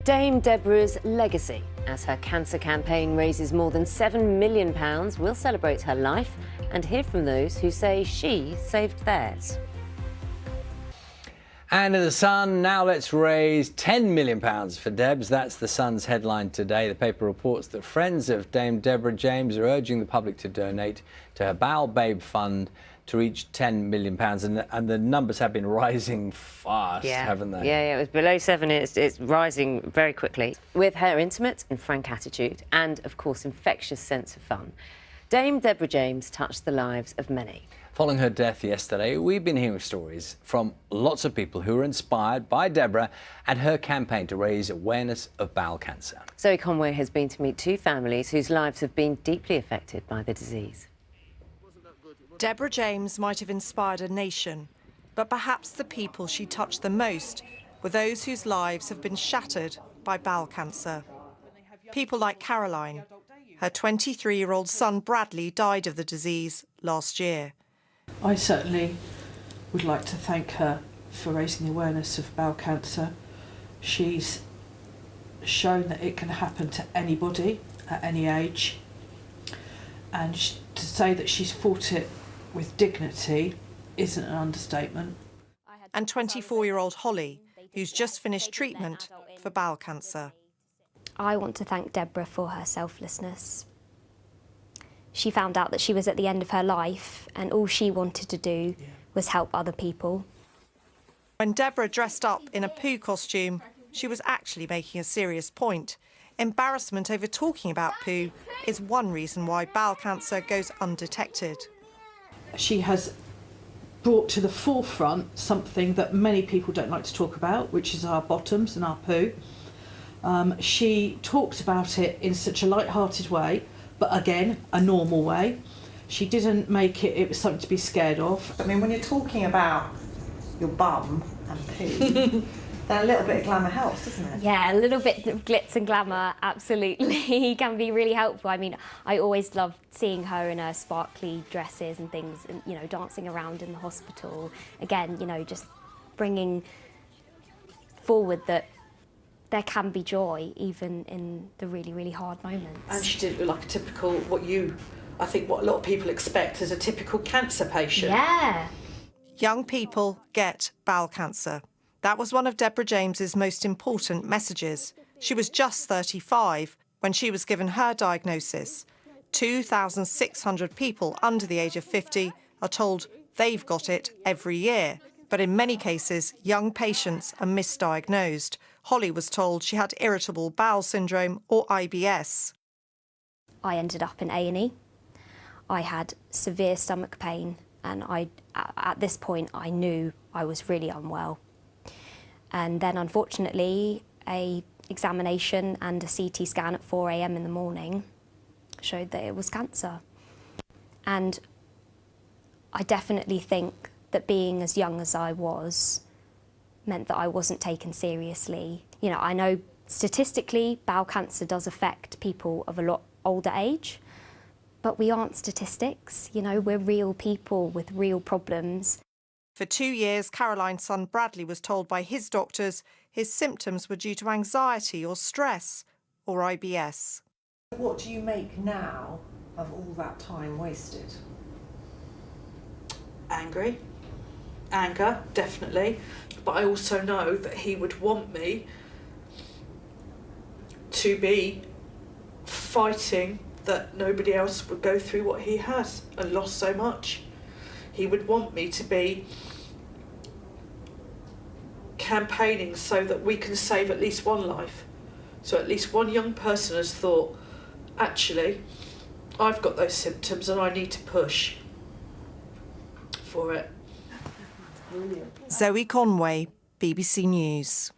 Dame Deborah's legacy, as her cancer campaign raises more than £7 million, we'll celebrate her life and hear from those who say she saved theirs. And in the Sun, now let's raise £10 million for Debs. That's the Sun's headline today. The paper reports that friends of Dame Deborah James are urging the public to donate to her Bowel Babe Fund to reach £10 million. And the numbers have been rising fast, haven't they? Yeah, it was below 7. It's rising very quickly. With her intimate and frank attitude and, of course, infectious sense of fun, Dame Deborah James touched the lives of many. Following her death yesterday, we've been hearing stories from lots of people who were inspired by Deborah and her campaign to raise awareness of bowel cancer. Zoe Conway has been to meet 2 families whose lives have been deeply affected by the disease. Deborah James might have inspired a nation, but perhaps the people she touched the most were those whose lives have been shattered by bowel cancer. People like Caroline. Her 23-year-old son Bradley died of the disease last year. I certainly would like to thank her for raising the awareness of bowel cancer. She's shown that it can happen to anybody at any age, and to say that she's fought it with dignity isn't an understatement. And 24-year-old Holly, who's just finished treatment for bowel cancer. I want to thank Deborah for her selflessness. She found out that she was at the end of her life and all she wanted to do was help other people. When Deborah dressed up in a poo costume, she was actually making a serious point. Embarrassment over talking about poo is one reason why bowel cancer goes undetected. She has brought to the forefront something that many people don't like to talk about, which is our bottoms and our poo. She talked about it in such a light-hearted way, but again, a normal way. She didn't make it was something to be scared of. I mean, when you're talking about your bum and poo, then a little bit of glamour helps, doesn't it? Yeah, a little bit of glitz and glamour absolutely can be really helpful. I mean, I always loved seeing her in her sparkly dresses and things, and, you know, dancing around in the hospital. Again, you know, just bringing forward that there can be joy even in the really, really hard moments. And she did look like a typical, what a lot of people expect as a typical cancer patient. Yeah. Young people get bowel cancer. That was one of Deborah James's most important messages. She was just 35 when she was given her diagnosis. 2,600 people under the age of 50 are told they've got it every year. But in many cases, young patients are misdiagnosed. Holly was told she had irritable bowel syndrome or IBS. I ended up in A&E. I had severe stomach pain, and at this point I knew I was really unwell. And then unfortunately a examination and a CT scan at 4 AM in the morning showed that it was cancer. And I definitely think that being as young as I was meant that I wasn't taken seriously. You know, I know statistically bowel cancer does affect people of a lot older age, but we aren't statistics, you know, we're real people with real problems. For 2 years, Caroline's son Bradley was told by his doctors his symptoms were due to anxiety or stress or IBS. What do you make now of all that time wasted? Angry. Anger, definitely. But I also know that he would want me to be fighting that nobody else would go through what he has and lost so much. He would want me to be campaigning so that we can save at least one life. So at least one young person has thought, actually, I've got those symptoms and I need to push for it. Zoe Conway, BBC News.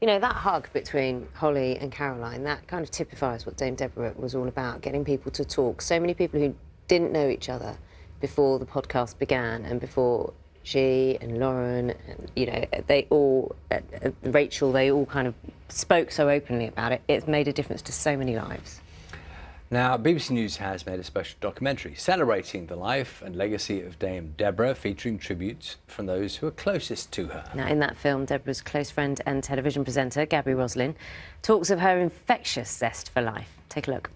You know, that hug between Holly and Caroline, that kind of typifies what Dame Deborah was all about, getting people to talk. So many people who didn't know each other before the podcast began and before she and Lauren, and, you know, they all, Rachel, they all kind of spoke so openly about it. It's made a difference to so many lives. Now, BBC News has made a special documentary celebrating the life and legacy of Dame Deborah, featuring tributes from those who are closest to her. Now, in that film, Deborah's close friend and television presenter, Gabby Roslin, talks of her infectious zest for life. Take a look.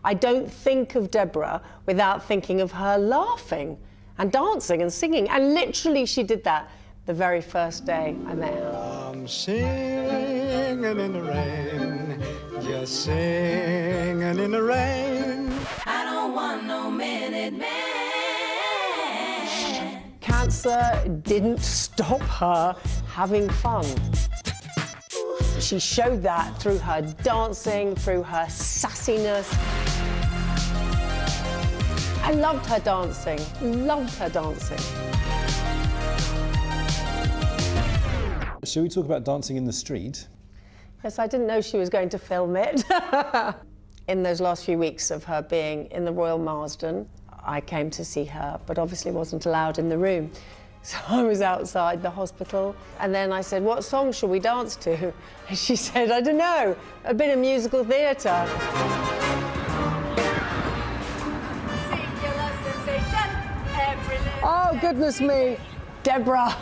I don't think of Deborah without thinking of her laughing and dancing and singing. And literally, she did that the very first day I met her. I'm singing in the rain, just singing in the rain. I don't want no minute man. Cancer didn't stop her having fun. She showed that through her dancing, through her sassiness. I loved her dancing, loved her dancing. Shall we talk about dancing in the street? Yes, I didn't know she was going to film it. In those last few weeks of her being in the Royal Marsden, I came to see her, but obviously wasn't allowed in the room. So I was outside the hospital, and then I said, what song shall we dance to? And she said, I don't know, a bit of musical theatre. Oh, goodness me, Deborah.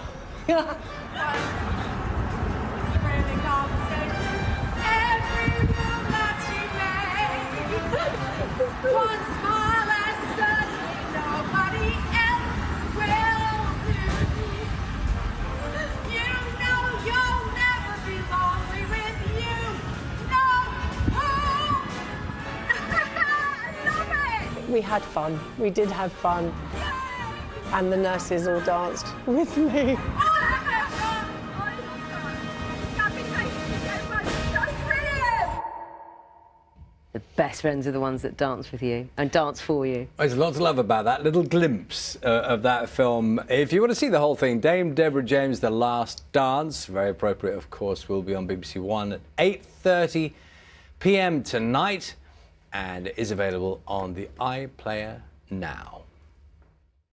We had fun. We did have fun. And the nurses all danced with me. The best friends are the ones that dance with you and dance for you. There's a lot to love about that little glimpse of that film. If you want to see the whole thing, Dame Deborah James, The Last Dance, very appropriate, of course, will be on BBC One at 8:30 p.m. tonight and is available on the iPlayer now.